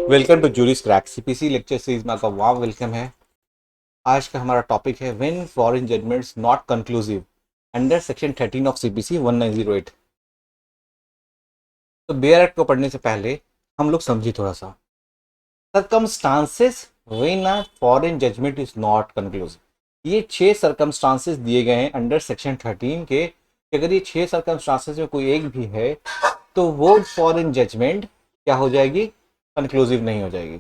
Welcome to Juris crack CPC lecture series में आपका warm welcome है। आज का हमारा टॉपिक है when foreign judgments not conclusive under section 13 of CPC 1908। तो बेयर एक्ट को पढ़ने से पहले हम लोग समझिए थोड़ा सा circumstances when a foreign judgment is not conclusive. ये 6 सर्कमस्टांसेस दिए गए हैं अंडर सेक्शन 13 के कि अगर ये 6 सर्कमस्टांसेस में कोई एक भी है तो वो फॉरेन जजमेंट क्या हो जाएगी, कंक्लूसिव नहीं हो जाएगी।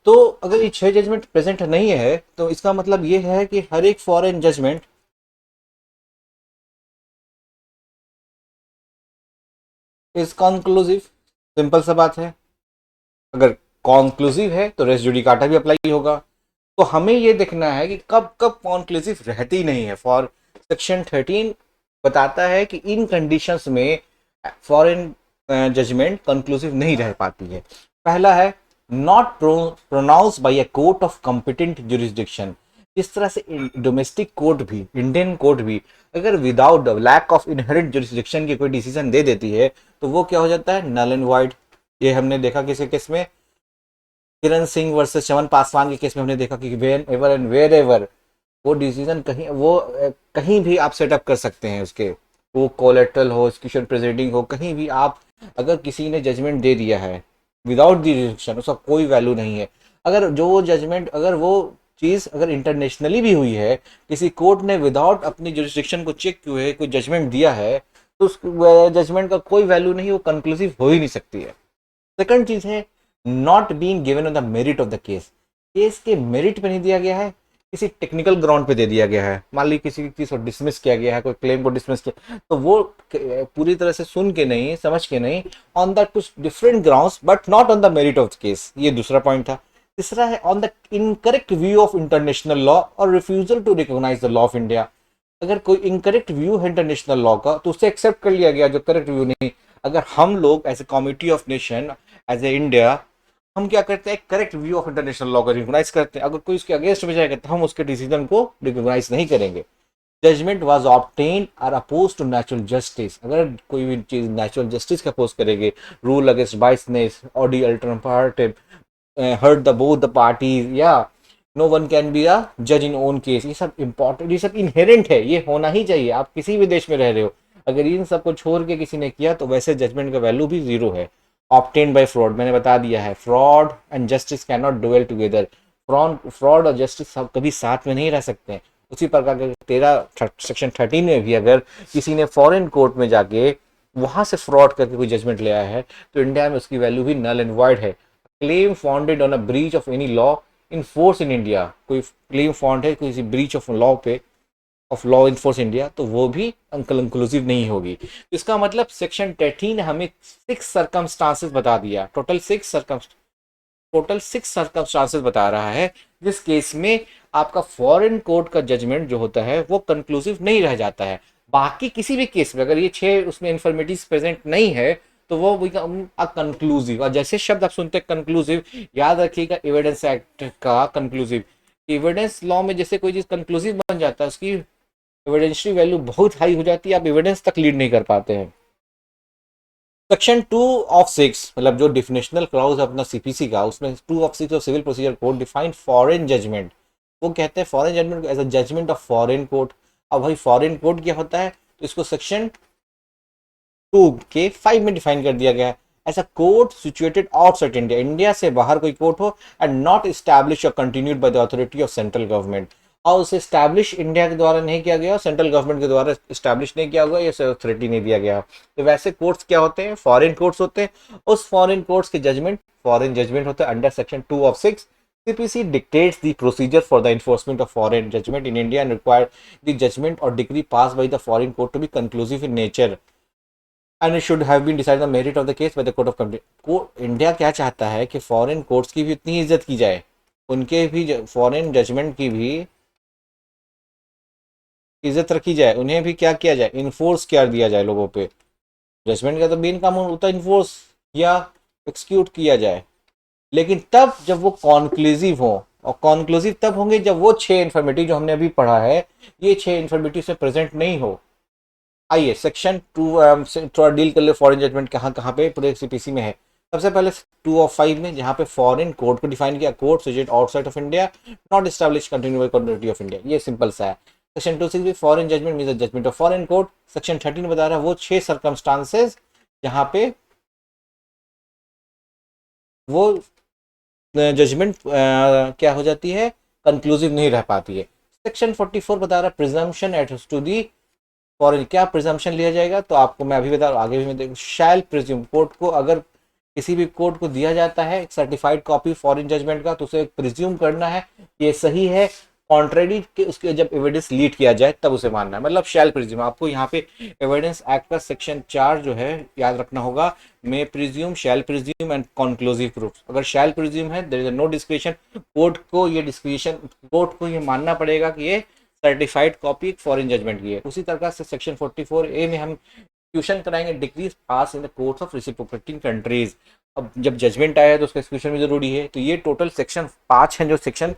तो अगर ये 6 जजमेंट प्रेजेंट नहीं है तो इसका मतलब ये है कि हर एक foreign judgment is conclusive. Simple सा बात है, अगर कॉन्क्लूसिव है तो रेस जुडिकाटा भी अप्लाई होगा। तो हमें ये देखना है कि कब कब कॉन्क्लूसिव रहती नहीं है। फॉर सेक्शन 13 बताता है कि इन कंडीशंस में फॉरेन जजमेंट कंक्लूसिव नहीं रह पाती है। पहला है not pronounce by a court of competent jurisdiction. इस तरह से डोमेस्टिक कोर्ट भी, इंडियन कोर्ट भी अगर without lack of inherent jurisdiction की कोई डिसीजन दे देती है तो वो क्या हो जाता है, नल एंड वाइड। ये हमने देखा किसी केस में, किरण सिंह वर्सेस चमन पासवान के केस में हमने देखा कि whenever and wherever वो डिसीजन कहीं भी आप सेटअप कर सकते हैं उसके, वो कोलेट्रल हो, एक्सक्यूशन प्रेसिडिंग हो, कहीं भी आप अगर किसी ने जजमेंट दे दिया है विदाउट द जुरिस्डिक्शन उसका कोई वैल्यू नहीं है। अगर जो वो जजमेंट, अगर वो चीज़ अगर इंटरनेशनली भी हुई है, किसी कोर्ट ने विदाउट अपनी जुरिस्डिक्शन को चेक किए कोई जजमेंट दिया है तो उस जजमेंट का कोई वैल्यू नहीं, वो कंक्लूसिव हो ही नहीं सकती है। सेकंड चीज है not being given on the merit of the case. Case के मेरिट पे नहीं दिया गया है, किसी टेक्निकल ग्राउंड पे दे दिया गया है। मान ली किसी चीज को डिसमिस किया गया है, कोई क्लेम को डिसमिस किया तो वो पूरी तरह से सुन के नहीं, समझ के नहीं, ऑन द कुछ different grounds but not on the merit of the case. ये दूसरा पॉइंट था। तीसरा है on the incorrect view of international law और refusal to recognise the law of India. अगर कोई इनकरेक्ट व्यू है इंटरनेशनल लॉ का तो उसे एक्सेप्ट कर लिया गया, जो करेक्ट व्यू नहीं। अगर हम लोग as a comity of nation, as a India, हम क्या करते हैं, correct view of international law को रिकॉग्नाइज करते हैं। अगर कोई उसके अगेंस्ट में जाएगा तो हम उसके डिसीजन को रिकॉग्नाइज नहीं करेंगे। Judgment was obtain or oppose to natural justice. अगर कोई भी चीज नेचुरल जस्टिस का अपोज करेंगे, rule against biasness, audi alternative, heard the both the parties, या no one can be a जज इन ओन केस, ये सब इंपॉर्टेंट, ये सब इनहेरेंट है, ये होना ही चाहिए। आप किसी भी देश में रह रहे हो, अगर इन सबको छोड़ के किसी ने किया तो वैसे जजमेंट का वैल्यू भी जीरो है। ऑब्टेन बाय फ्रॉड, मैंने बता दिया है, fraud and justice can not dwell together. Fraud और जस्टिस सब कभी साथ में नहीं रह सकते हैं। उसी प्रकार के सेक्शन 13 में भी अगर किसी ने फॉरेन कोर्ट में जाके वहां से फ्रॉड करके कोई जजमेंट ले आया है तो इंडिया में उसकी वैल्यू भी नल एंड वाइड है। Claim founded on a breach of any law in force in India, कोई क्लेम फाउंड है किसी ब्रीच ऑफ लॉ पे, of law in force India, तो वो भी इंक्लूसिव नहीं होगी। तो इसका मतलब सेक्शन 13 हमें 6 सर्कमस्टांसेस बता दिया, टोटल सिक्स सर्कमस्टांसेस बता रहा है जिस केस में आपका फॉरेन कोर्ट का जजमेंट जो होता है वो कंक्लूसिव नहीं रह जाता है। बाकी किसी भी केस में अगर ये 6 उसमें इंफॉर्मेटिव प्रेजेंट नहीं है तो वो कंक्लूसिव। और जैसे शब्द आप सुनते हैं कंक्लूसिव, याद रखिएगा एविडेंस एक्ट का कंक्लूसिव। एविडेंस लॉ में जैसे कोई चीज कंक्लूसिव बन जाता है उसकी एविडेंशियरी वैल्यू बहुत हाई हो जाती है, आप एविडेंस तक लीड नहीं कर पाते हैं। सेक्शन 2 ऑफ 6 मतलब जो डिफिनेशनल क्लॉज अपना सीपीसी का, उसमें 2 of 6 of civil procedure code define foreign judgment. वो कहते हैं foreign judgment as a judgment of foreign court. अब भाई फॉरेन कोर्ट क्या होता है, तो इसको सेक्शन 2 के 5 में डिफाइन कर दिया गया है। ऐसा court situated outside India, India से बाहर कोई कोर्ट हो, एंड नॉट इस्टेब्लिश और continued by the authority of central government. और उसे स्टैब्लिश इंडिया के द्वारा नहीं किया गया, सेंट्रल गवर्नमेंट के द्वारा स्टैब्लिश नहीं किया हुआ, या अथॉरिटी नहीं दिया गया। तो वैसे कोर्ट्स क्या होते हैं, फॉरेन कोर्ट्स होते हैं। उस फॉरेन कोर्ट्स के जजमेंट फॉरेन जजमेंट होते हैं under section 2 of 6। CPC dictates the procedure for the enforcement of foreign judgment in India and require the judgment or decree passed by the foreign court to be conclusive in nature and it should have been decided the merit of the case by the court of country। India क्या चाहता है कि foreign courts की भी उतनी इज्जत की जाए, उनके भी फॉरेन जजमेंट की भी इज्जत रखी जाए, उन्हें भी क्या किया जाए, इन्फोर्स कर दिया जाए लोगों पे। जजमेंट का तो मेन काम होता है इन्फोर्स या एक्सक्यूट किया जाए, लेकिन तब जब वो कॉन्क्लूसिव हो। और कॉन्क्लूसिव तब होंगे जब वो 6 इन्फॉर्मेटिव जो हमने अभी पढ़ा है, ये 6 इन्फॉर्मेटिव से प्रेजेंट नहीं हो। आइए सेक्शन 2 थोड़ा डील कर ले, फॉरेन जजमेंट कहाँ कहाँ पे पूरे सीपीसी में है। सबसे पहले 2 of 5 में जहाँ पे फॉरेन कोर्ट को डिफाइन किया, court situated outside of India not establish continue by constitution of India, ये सिंपल सा है। सेक्शन 26 में foreign judgment means judgment of foreign court. Section 13 बता रहा है वो 6 सर्कमस्टांसेस जहाँ पे वो जजमेंट क्या हो जाती है, कंक्लूसिव नहीं रह पाती है। सेक्शन 44 बता रहा है presumption at to the foreign, क्या प्रिजम्पशन लिया जाएगा, तो आपको मैं अभी बता रहा हूँ, आगे भी मैं देखूँ, शैल प्रिज्यूम, कोर्ट को अगर किसी भी कोर्ट को दिया जाता है एक सर्टिफाइड कॉपी फॉरेन जजमेंट का, तो उसे प्रिज्यूम करना है ये सही है, कॉन्ट्रेरी के उसके जब एविडेंस लीड किया जाए तब उसे मानना है, मतलब शैल प्रिज्यूम। आपको यहाँ पे एविडेंस एक्ट का सेक्शन 4 जो है याद रखना होगा, may presume, shall presume and conclusive proof. अगर शैल प्रिज्यूम है there is no description, court को ये डिस्क्रिप्शन, कोर्ट को ये मानना पड़ेगा कि ये सर्टिफाइड कॉपी फॉरेन जजमेंट की है। उसी तरह से सेक्शन 44A में हम एक्सक्यूशन कराएंगे degrees pass in the courts of reciprocating countries. अब जब जजमेंट आया तो उसका एक्सक्यूशन भी जरूरी है। तो ये टोटल सेक्शन 5 हैं जो सेक्शन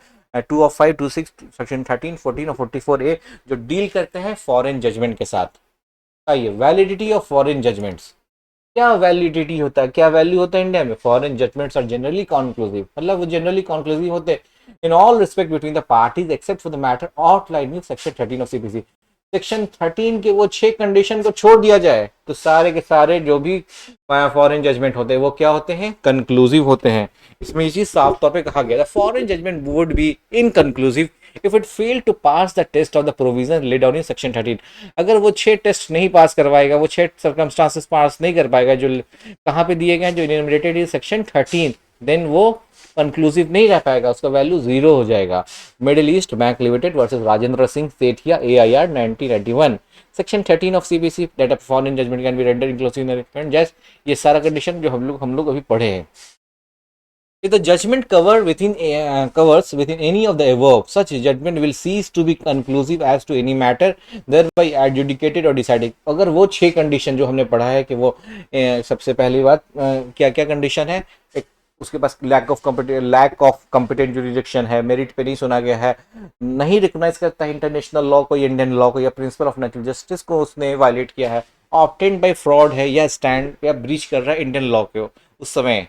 2 of 5, 26, सेक्शन 13, 14 और 44A जो डील करते हैं फॉरेन जजमेंट के साथ। आइए, वैलिडिटी ऑफ फॉरेन जजमेंट्स, क्या वैलिडिटी होता है, क्या वैल्यू होता है इंडिया में। Foreign judgments are generally conclusive, मतलब वो जनरली कॉन्क्लूसिव होते हैं in all respect between the parties except for the matter outline in section 13 of CPC. Section 13 के वो 6 कंडीशन को छोड़ दिया जाए तो सारे के सारे जो भी फॉरेन जजमेंट होते हैं वो क्या होते हैं, कंक्लूसिव होते हैं। इसमें ये चीज साफ तौर पे कहा गया था, foreign judgment would be inconclusive if it fail to pass the test of the provision laid down in section 13। अगर वो 6 टेस्ट नहीं पास करवाएगा, वो 6 सर्कमस्टांसेस पास नहीं कर पाएगा जो कहाँ पे दिए गए, जो इनमेरेटेड इन सेक्शन 13, देन वो कंक्लूसिव नहीं रह पाएगा, उसका वैल्यू 0 हो जाएगा। Middle east bank limited versus Rajendra Singh Sethia AIR 1991। Section 13 of CBC that of foreign judgment can be rendered inclusive just, ये सारा कंडीशन जो हम लोग अभी पढ़े हैं। If the judgment covers within any of the above, such judgment will cease to be conclusive as to any matter thereby adjudicated or decided। अगर वो 6 कंडीशन जो हमने पढ़ा है कि वो सबसे पहली बात क्या क्या कंडीशन है, एक उसके पास लैक ऑफ कॉम्पिटेंट जुरिडिक्शन है, मेरिट पे नहीं सुना गया है, नहीं रिकॉग्नाइज करता है इंटरनेशनल लॉ को, इंडियन लॉ को, या प्रिंसिपल ऑफ नेचुरल जस्टिस को उसने वायलेट किया है, ऑब्टेन्ड बाय फ्रॉड है, या स्टैंड या ब्रीच कर रहा है इंडियन लॉ को उस समय,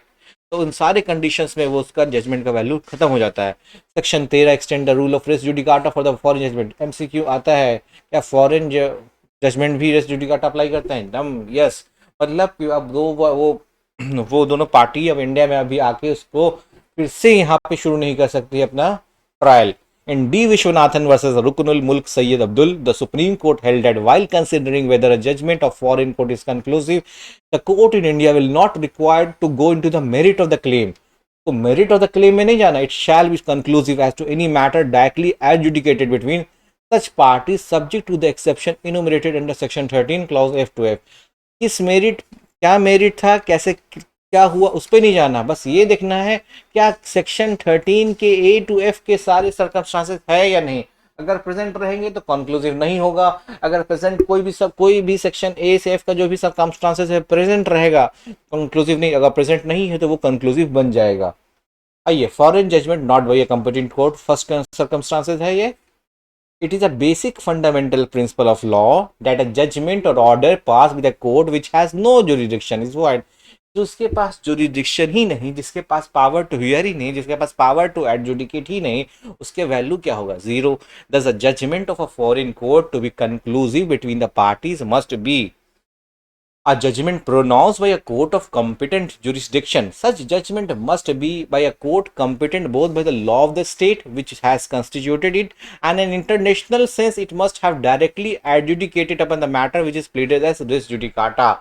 तो उन सारे कंडीशंस में वो उसका जजमेंट का वैल्यू खत्म हो जाता है। Section 13 extend the rule of res judicata for the foreign judgment. MCQ आता है, क्या फॉरेन जजमेंट भी रेस जुडिकाटा अप्लाई करते हैं, एकदम यस। मतलब कि अब वो दोनों पार्टी अब इंडिया में अभी आके उसको फिर से यहाँ पे शुरू नहीं कर सकती अपना trial. In D. Vishwanathan versus Rukunul Mulk Sayyid Abdul, the Supreme Court held that while considering whether a judgment of foreign court is conclusive, the court in India will not required to go into the merit of the claim. तो merit of the claim में नहीं जाना, it shall be conclusive as to any matter directly adjudicated between such parties subject to the exception enumerated under section 13 clause F to F। इस merit, क्या merit था, कैसे क्या हुआ, उस पर नहीं जाना, बस ये देखना है क्या सेक्शन 13 के A to F के सारे सर्कमस्टांसेस है या नहीं। अगर प्रेजेंट रहेंगे तो कंक्लूसिव नहीं होगा, अगर प्रेजेंट कोई भी सेक्शन A से F का जो भी सर्कमस्टांसेस है प्रेजेंट रहेगा, कंक्लूसिव नहीं, अगर प्रेजेंट नहीं है तो वो कंक्लूसिव बन जाएगा। आइए, foreign judgment not by a competent court, first circumstances है ये। It is a basic fundamental principle of law that a judgment or order passed with a court which has no jurisdiction is void। जो उसके पास jurisdiction ही नहीं, जिसके पास power to here he नहीं, जिसके पास power to adjudicate ही नहीं, उसके value क्या होगा, 0। Thus a judgment of a foreign court to be conclusive between the parties must be a judgment pronounced by a court of competent jurisdiction. Such judgment must be by a court competent both by the law of the state which has constituted it and in international sense it must have directly adjudicated upon the matter which is pleaded as res judicata।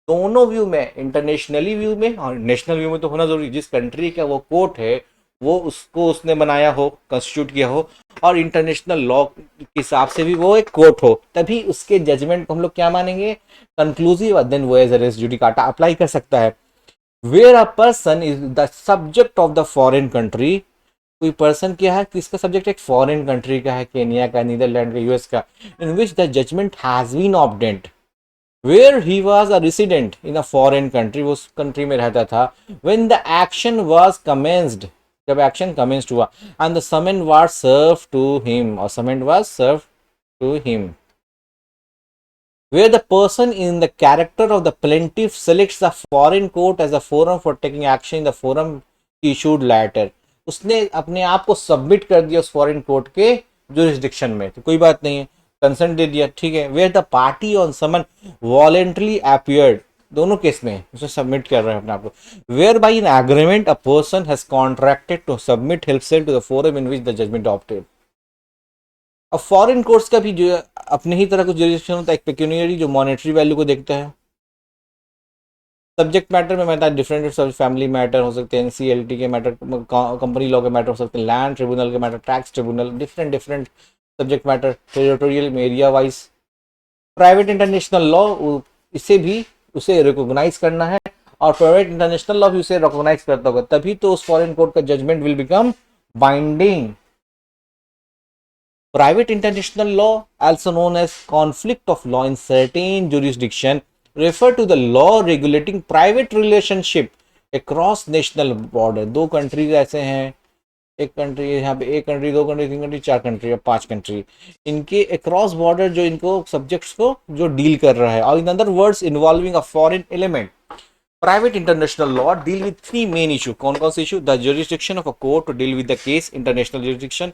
दोनों view में, internationally view में और national view में तो होना जरूरी, जिस country का वो कोर्ट है वो उसको उसने बनाया हो, कंस्टिट्यूट किया हो, और इंटरनेशनल लॉ के हिसाब से भी वो एक कोर्ट हो, तभी उसके जजमेंट को हम लोग क्या मानेंगे, कंक्लूसिव, देन वो एज रेस जुडिकाटा अप्लाई कर सकता है। Where a person is the subject of the foreign country, कोई पर्सन क्या है, किसका सब्जेक्ट, एक फॉरेन कंट्री का है, केनिया का, नीदरलैंड का, यूएस का, in which the judgment has been obtained where he was a resident in a foreign country, वो उस कंट्री में रहता था, when the action was commenced, जब एक्शन commenced हुआ, and the summons was served to him, और summons was served to him। where the person in the character of the plaintiff selects the foreign court as a forum for taking action in the forum issued later. उसने अपने आप को submit कर दिया उस foreign court के jurisdiction में, तो कोई बात नहीं है, कंसेंट दे दिया, ठीक है। Where the party on summon voluntarily appeared, दोनों केस में उसे सबमिट कर रहे हैं अपने आप को। Where by in agreement a person has contracted to submit himself to the forum in which the judgment opted. अब फॉरेन कोर्ट्स का भी जो अपने ही तरह का जुरिस्डिक्शन होता है, एक पेक्यूनियरी जो मॉनेटरी वैल्यू को देखता है। सब्जेक्ट मैटर में मैं डिफरेंट फैमिली मैटर हो सकते हैं, एनसीएलटी के मैटर, कंपनी लॉ के मैटर हो सकते हैं, लैंड ट्रिब्यूनल के matter, tax tribunal, different different subject matter, territorial area wise. Private international law, इसे भी उसे रिकॉग्नाइज करना है, और प्राइवेट इंटरनेशनल लॉ भी उसे रिकॉग्नाइज करता होगा, तभी तो उस फॉरेन कोर्ट का judgment will become binding. Private international law, also known as conflict of law in certain jurisdiction, refer to the law regulating private relationship across national border। दो countries ऐसे हैं, एक कंट्री यहाँ पे, एक कंट्री, दो country, तीन कंट्री, चार कंट्री, पांच कंट्री, इनके अक्रॉस बॉर्डर जो इनको सब्जेक्ट्स को जो डील कर रहा है, और in other words involving a foreign element. Private international law deal with three main issues. कौन कौन से issue? The jurisdiction of a court to deal with the case, international jurisdiction,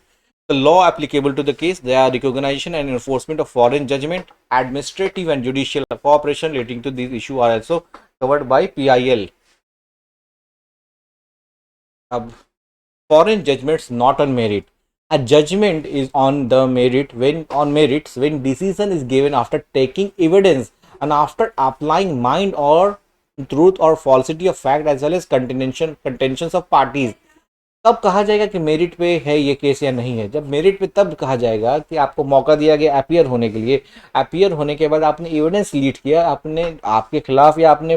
the law applicable to the case, their recognition and enforcement of foreign judgment, administrative and judicial cooperation relating to these issues are also covered by PIL. अब foreign judgments not on merit. A judgment is on the merit when on merits when decision is given after taking evidence and after applying mind or truth or falsity of fact as well as contentions of parties। तब कहा जाएगा कि merit पे है ये case या नहीं है। जब मेरिट पे तब कहा जाएगा कि आपको मौका दिया गया अपियर होने के लिए, अपियर होने के बाद आपने एविडेंस लीड किया, आपने आपके खिलाफ या आपने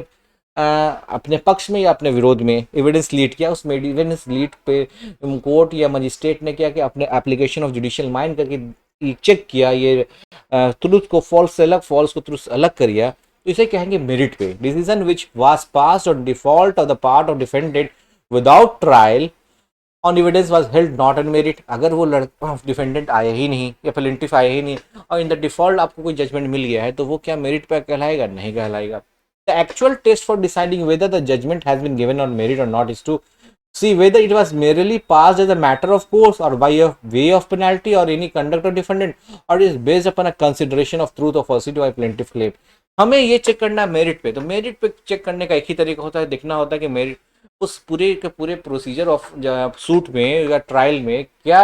अपने पक्ष में या अपने विरोध में एविडेंस लीड किया, उस एविडेंस लीड पे कोर्ट या मजिस्ट्रेट ने क्या कि अपने एप्लीकेशन ऑफ जुडिशियल माइंड करके चेक किया, ये ट्रुथ को फॉल्स से अलग, फॉल्स को ट्रुथ से अलग कर दिया, तो इसे कहेंगे मेरिट पे। Decision which was passed on default of the part of defended without trial on evidence was held not on merit. अगर वो लड़का डिफेंडेंट आया ही नहीं या प्लेंटिफ आया ही नहीं और इन द डिफॉल्ट आपको कोई जजमेंट मिल गया है, तो वो क्या मेरिट पे कहलाएगा? नहीं कहलाएगा। The actual test for deciding whether the judgment has been given on merit or not is to see whether it was merely passed as a matter of course or by a way of penalty or any conduct of defendant or is based upon a consideration of truth or falsity by plaintiff claim। हमें ये check करना है merit पे। तो merit पे check करने का एक ही तरीका होता है, देखना होता है कि मेरिट उस पूरे के पूरे प्रोसीजर ऑफ सूट में या ट्रायल में क्या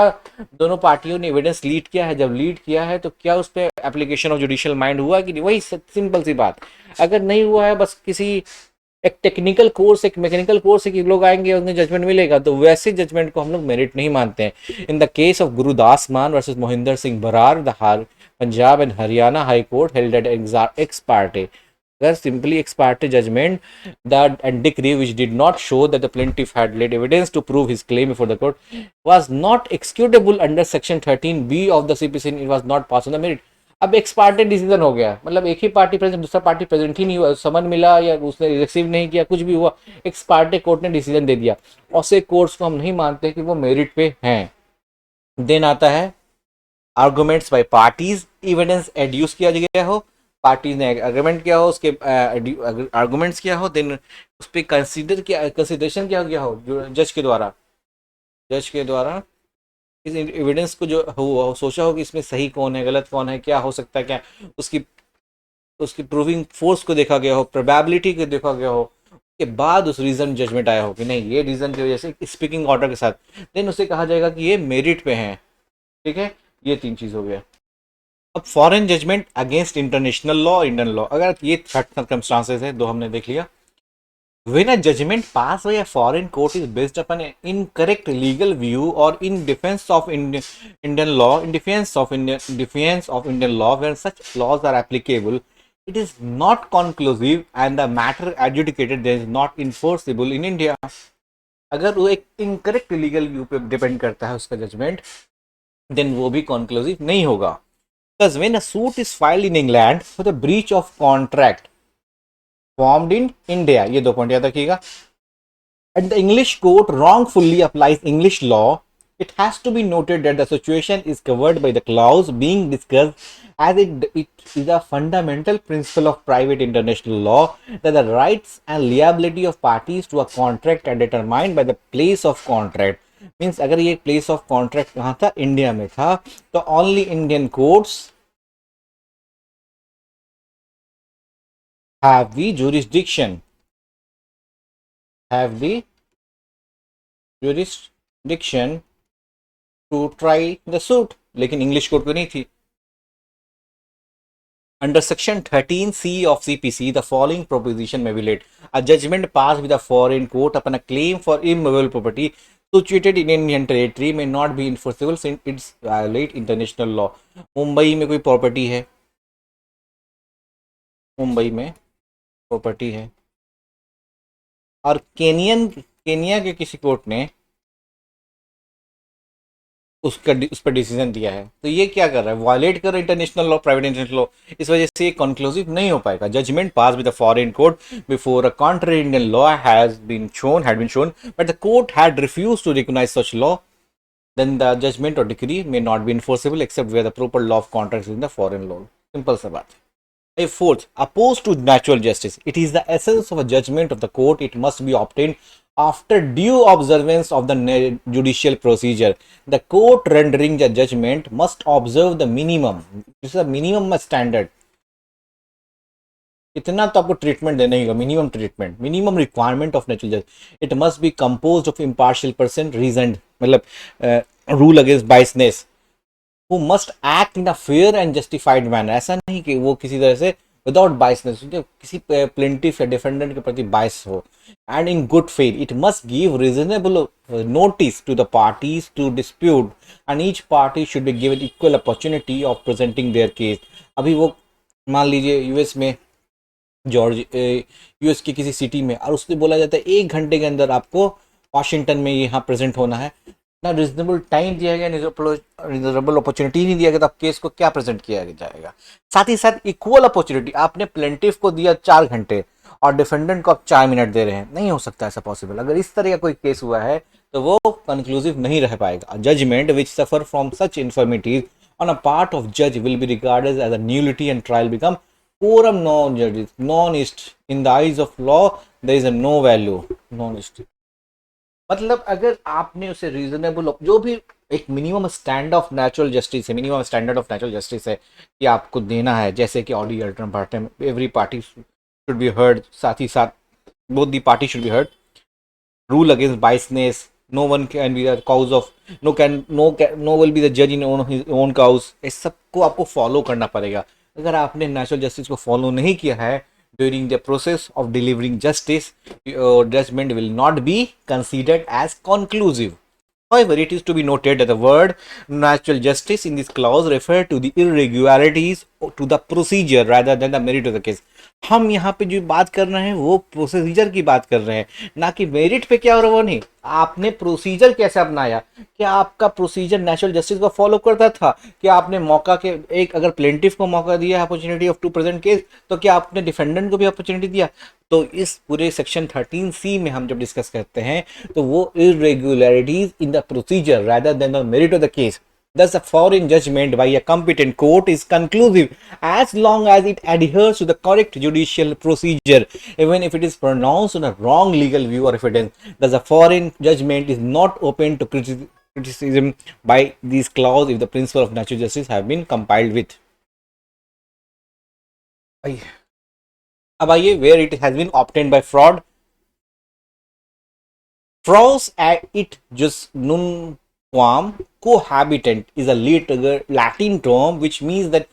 दोनों पार्टियों ने एविडेंस लीड किया है। जब लीड किया है तो क्या उस पर एप्लीकेशन ऑफ जुडिशियल माइंड हुआ कि नहीं, वही सिंपल सी बात। अगर नहीं हुआ है, बस किसी एक टेक्निकल कोर्स, एक मैकेनिकल कोर्स से लोग आएंगे उन्हें जजमेंट मिलेगा, तो वैसे जजमेंट को हम लोग मेरिट नहीं मानते हैं। In the case of Gurdas Mann versus Mohinder Singh Brar, the Punjab and Haryana high court held at ex parte, simply ex parte judgment that and decree which did not show that the plaintiff had laid evidence to prove his claim before the court was not executable under section 13B of the CPC, it was not passed on the merit। अब x party decision हो गया, मतलब एक ही party present, दूसरा party present ही नहीं हुआ, समन मिला या उसने रिसीव नहीं किया, कुछ भी हुआ, एक्स पार्टी कोर्ट ने डिसीजन दे दिया, ऐसे कोर्ट्स को हम नहीं मानते कि वो मेरिट पे हैं। देन आता है आर्गुमेंट्स बाय पार्टीज, एविडेंस एड्यूस किया गया हो, पार्टीज ने एग्रीमेंट किया हो, उसके आर्गुमेंट्स किया हो, देन उस पर कंसिडरेशन किया गया हो जज के द्वारा इस एविडेंस को जो हो सोचा हो कि इसमें सही कौन है, गलत कौन है, क्या हो सकता है, क्या उसकी प्रूविंग फोर्स को देखा गया हो, प्रोबेबिलिटी को देखा गया हो, के बाद उस रीजन जजमेंट आया हो कि नहीं ये रीजन की वजह से स्पीकिंग ऑर्डर के साथ, देन उसे कहा जाएगा कि ये मेरिट पे है। ठीक है, ये तीन चीज हो गया। अब foreign judgment against international law, Indian law, अगर ये सर्कमस्टांसेस है, दो हमने देख लिया। When a judgment passed by a foreign court is based upon an incorrect legal view or in defense of Indian law, when such laws are applicable, it is not conclusive and the matter adjudicated there is not enforceable in India। अगर वो एक incorrect legal view पे depend करता है उसका judgement, then वो भी conclusive नहीं होगा। Because when a suit is filed in England for the breach of contract formed in India, ये दो पॉइंट याद रखिएगा, and the English court wrongfully applies English law, It has to be noted that the situation is covered by the clause being discussed, as it is a fundamental principle of private international law that the rights and liability of parties to a contract are determined by the place of contract. Means अगर ये place of contract कहाँ था, India में था, तो only Indian courts have the jurisdiction have the jurisdiction to try the suit, लेकिन English court को नहीं थी. Under section 13C of CPC, the following proposition may be laid: a judgment passed with a foreign court upon a claim for immovable property situated in Indian territory may not be enforceable since it violate international law. Mumbai में कोई property है, मुंबई में property है और Kenya के किसी court ने उस पर डिसीजन दिया है, तो ये क्या कर रहा है, वायलेट कर रहा है international law, private international law. इस वजह से ये कंक्लूसिव नहीं हो पाएगा. Judgment pass with the foreign court before a contrary Indian law had been shown but the court had refuse to recognise such law, then the judgment और decree may not be enforceable except where the proper law of contracts in the foreign law. Simple सा बात है. A fourth, opposed to natural justice. It is the essence of a judgment of the court. It must be obtained after due observance of the judicial procedure. The court rendering the judgment must observe the minimum. This is a minimum standard. इतना तो आपको treatment देना ही होगा, minimum treatment, minimum requirement of natural justice. It must be composed of impartial person, reason, मतलब rule against biasness, who must act in a fair and justified manner. ऐसा नहीं कि वो किसी तरह से विदाउट बाइसनेस, किसी प्लेंटिफ या डिफेंडेंट के प्रति बाइस हो. And in good faith it must give reasonable notice to the parties to dispute and each party should be given equal opportunity of presenting their case. अभी वो मान लीजिए यूएस में, यूएस की किसी सिटी में, और उससे बोला जाता है 1 घंटे के अंदर आपको वाशिंगटन में यहाँ प्रेजेंट होना है. ना रिजनेबल टाइम दिया गया, रिजनेबल अपॉर्चुनिटी नहीं दिया गया, तो आप केस को क्या प्रेजेंट किया जाएगा. साथ ही साथ इक्वल अपॉर्चुनिटी, आपने प्लेंटिफ को दिया 4 घंटे और डिफेंडेंट को आप 4 मिनट दे रहे हैं, नहीं हो सकता ऐसा पॉसिबल. अगर इस तरह का कोई केस हुआ है तो वो कंक्लूसिव नहीं रह पाएगा. Judgement which suffer from such इन्फॉर्मिटीज on a part of जज will be regarded as a न्यूलिटी and trial become quorum non जजेस non-east in the eyes of law there is a no value. Non-east मतलब अगर आपने उसे reasonable, जो भी एक minimum stand of natural justice है, minimum standard of natural justice है कि आपको देना है, जैसे कि Audi अल्टरम partum every party should be heard, साथ ही साथ both the party should be heard, rule against biasness, no one can be the cause of, no will be the जज इन हिज ओन काउज. इस सबको आपको follow करना पड़ेगा. अगर आपने नेचुरल जस्टिस को फॉलो नहीं किया है during the process of delivering justice, your judgment will not be considered as conclusive. However, it is to be noted that the word natural justice in this clause refer to the irregularities to the procedure rather than the merit of the case. हम यहाँ पे जो बात कर रहे हैं वो procedure की बात कर रहे हैं, ना कि मेरिट पे क्या हो रहा है वो नहीं. आपने प्रोसीजर कैसे अपनाया, क्या आपका प्रोसीजर नेचुरल जस्टिस को फॉलो करता था, क्या आपने मौका के एक, अगर प्लेंटिफ को मौका दिया opportunity of to present case, तो क्या आपने डिफेंडेंट को भी अपॉर्चुनिटी दिया. तो इस पूरे सेक्शन 13C में हम जब डिस्कस करते हैं तो वो irregularities in the procedure rather than the merit of the case. Thus, a foreign judgment by a competent court is conclusive as long as it adheres to the correct judicial procedure, even if it is pronounced on a wrong legal view or evidence. Thus, a foreign judgment is not open to criticism by these clauses if the principle of natural justice have been compiled with. अब आइए, where it has been obtained by fraud. Fraus at it just nunquam cohabitant is a Latin term which means that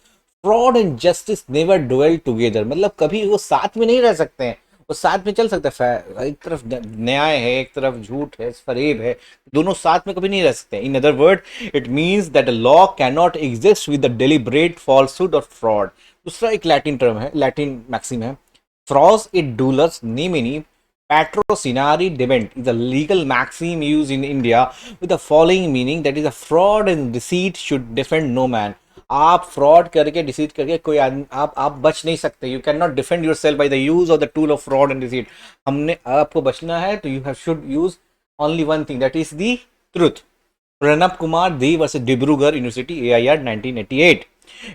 fraud and justice never dwell together. मतलब कभी वो साथ में नहीं रह सकते हैं, वो साथ में चल सकते हैं. एक तरफ न्याय है, एक तरफ झूठ है, फरेब है, दोनों साथ में कभी नहीं रह सकते. In other word it means that a law can not exist with the deliberate falsehood और फ्रॉड. दूसरा एक लैटिन टर्म है, लैटिन मैक्सिम है, फ्रॉस it डूलर्स नेमिनी patrocinari debent is a legal maxim used in India with the following meaning, that is a fraud and deceit should defend no man. आप fraud करके deceit करके कोई आप बच नहीं सकते. You can not defend your self by the use of the tool of fraud and deceit. हमने आपको बचना है तो you have should use only one thing, that is the truth. Pranab Kumar D versus Dibrugarh University AIR 1988.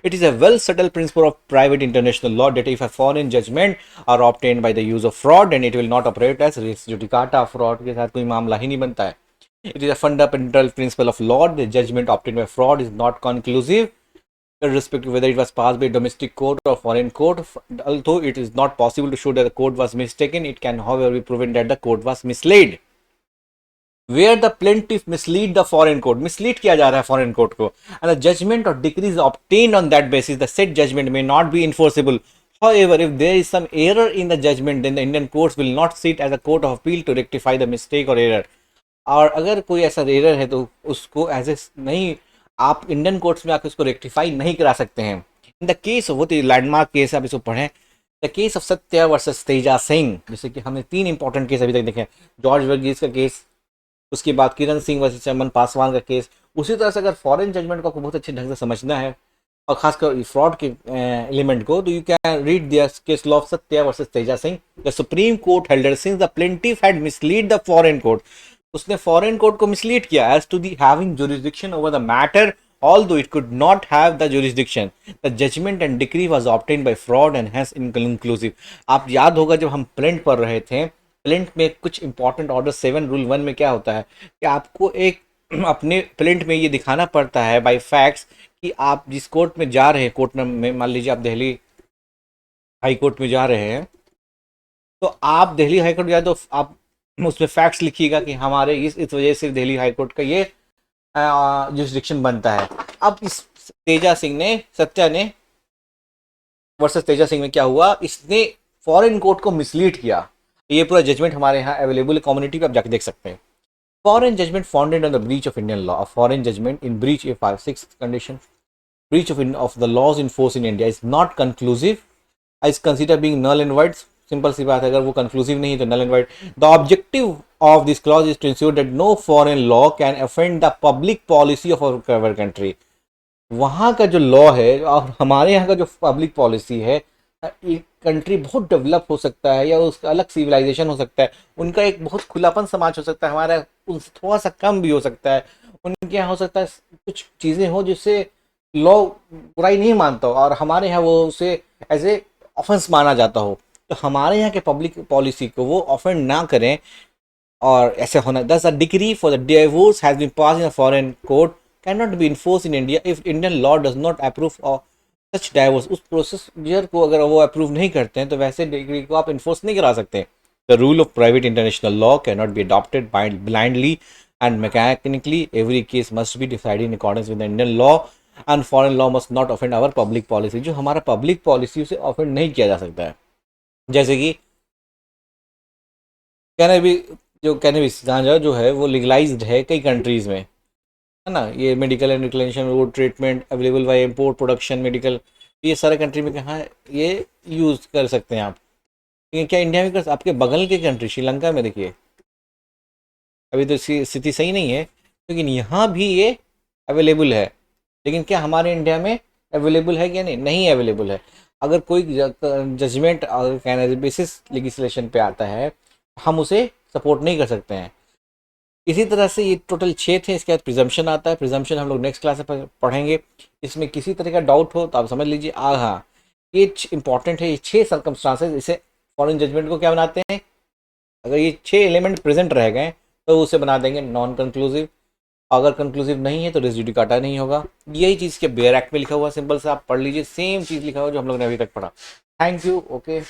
It is a well settled principle of private international law that if a foreign judgment are obtained by the use of fraud, then it will not operate as res judicata. Fraud के साथ कोई मामला ही नहीं बनता है. It is a fundamental principle of law. The judgment obtained by fraud is not conclusive, irrespective of whether it was passed by domestic court or foreign court. Although it is not possible to show that the court was mistaken, it can, however, be proven that the court was misled. Where the plaintiff mislead the foreign court, mislead किया जा रहा है foreign court को, and the judgment or decree is obtained on that basis, the said judgment may not be enforceable. However, if there is some error in the judgment, then the Indian courts will not sit as a court of appeal to rectify the mistake or error. और अगर कोई ऐसा error है तो उसको as a नहीं, आप Indian courts में आके उसको रेक्टिफाई नहीं करा सकते हैं. इन द केस वो तो लैंडमार्क केस आप इसको पढ़ें. The case of Satya versus Teja Singh, जैसे कि हमने 3 इंपॉर्टेंट केस अभी तक देखे. जॉर्ज वर्गीस का केस, उसके बाद किरण सिंह वर्सेस चमन पासवान का केस. उसी तरह से अगर फॉरेन जजमेंट को आपको बहुत अच्छे ढंग से समझना है और खासकर फ्रॉड के एलिमेंट को, तो you can read the case law of Satya versus Teja Singh. The supreme court held since the plaintiff had mislead the foreign court, उसने फॉरेन कोर्ट को मिसलीड किया as to the having jurisdiction over the matter, although it could not have the jurisdiction. The judgment and decree was obtained by fraud and hence inconclusive. आप याद होगा जब हम plaint पढ़ रहे थे, प्लेंट में कुछ इंपॉर्टेंट ऑर्डर 7 रूल 1 में क्या होता है कि आपको एक अपने प्लेंट में ये दिखाना पड़ता है बाय फैक्ट्स कि आप जिस कोर्ट में जा रहे हैं, कोर्ट में मान लीजिए आप दिल्ली हाई कोर्ट में जा रहे हैं, तो आप दिल्ली हाई कोर्ट जा तो आप उसमें फैक्ट्स लिखिएगा कि हमारे इस वजह से दिल्ली हाई कोर्ट का ये जुरिसडिक्शन बनता है. अब इस तेजा सिंह ने, सत्या ने वर्सेस तेजा सिंह में क्या हुआ, इसने फॉरेन कोर्ट को मिसलीड किया. ये पूरा जजमेंट हमारे यहाँ अवेलेबल है, कम्युनिटी पे आप जाके देख सकते हैं. Foreign judgment founded on the breach of Indian law. Foreign judgment in breach a 5-6 condition. Breach of the laws in force in India is not conclusive, is consider being null and void. Simple सी बात है, अगर वो conclusive नहीं है तो null and void. The objective of this clause is to ensure that no foreign law can offend the public policy of our country. वहाँ का जो लॉ है और हमारे यहाँ का जो पब्लिक पॉलिसी है, एक कंट्री बहुत डेवलप हो सकता है या उसका अलग सिविलाइजेशन हो सकता है, उनका एक बहुत खुलापन समाज हो सकता है, हमारा उनसे थोड़ा सा कम भी हो सकता है. उनके यहाँ हो सकता है कुछ चीज़ें हो जिससे लॉ बुराई नहीं मानता हो और हमारे यहाँ वो उसे एज ए ऑफेंस माना जाता हो. तो हमारे यहाँ के पब्लिक पॉलिसी को वो ऑफेंड ना करें और ऐसे होना. Thus a decree for the divorce has been pass in a foreign court can not be enforce in India if Indian law does not approve of such divorce. उस procedure को अगर वो अप्रूव नहीं करते हैं तो वैसे डिग्री को आप इन्फोर्स नहीं करा सकते. The rule of private international law can not be adopted blindly and mechanically. Every case must be decided in accordance with the Indian law and foreign law must not offend our public policy. जो हमारा public policy उसे offend नहीं किया जा सकता है. जैसे कि कैनबिस गांजा जो है वो लीगलाइज्ड है कई कंट्रीज़ में, है ना. ये medical and reclamation road treatment available by import production medical, ये सारे कंट्री में कहाँ ये यूज़ कर सकते हैं आप. लेकिन क्या इंडिया में कर, आपके बगल के कंट्री श्रीलंका में देखिए अभी तो स्थिति सही नहीं है, लेकिन यहाँ भी ये अवेलेबल है. लेकिन क्या हमारे इंडिया में अवेलेबल है क्या? नहीं अवेलेबल है. अगर कोई जजमेंट बेसिस लेजिस्लेशन पे आता है हम उसे सपोर्ट नहीं कर सकते हैं. इसी तरह से ये टोटल 6 थे. इसके बाद प्रिजम्पशन आता है. प्रिजम्पशन हम लोग नेक्स्ट क्लास में पढ़ेंगे. इसमें किसी तरह का डाउट हो तो आप समझ लीजिए. हाँ, ये इंपॉर्टेंट है. ये 6 सर्कमस्टांसेस इसे फॉरेन जजमेंट को क्या बनाते हैं. अगर ये 6 एलिमेंट प्रेजेंट रह गए तो उसे बना देंगे नॉन कंक्लूसिव. अगर कंक्लूसिव नहीं है तो रेस जुडिकाटा नहीं होगा. यही चीज़ के बेयर एक्ट में लिखा हुआ, सिंपल से आप पढ़ लीजिए. सेम चीज़ लिखा हुआ जो हम लोग ने अभी तक पढ़ा. Thank you. ओके.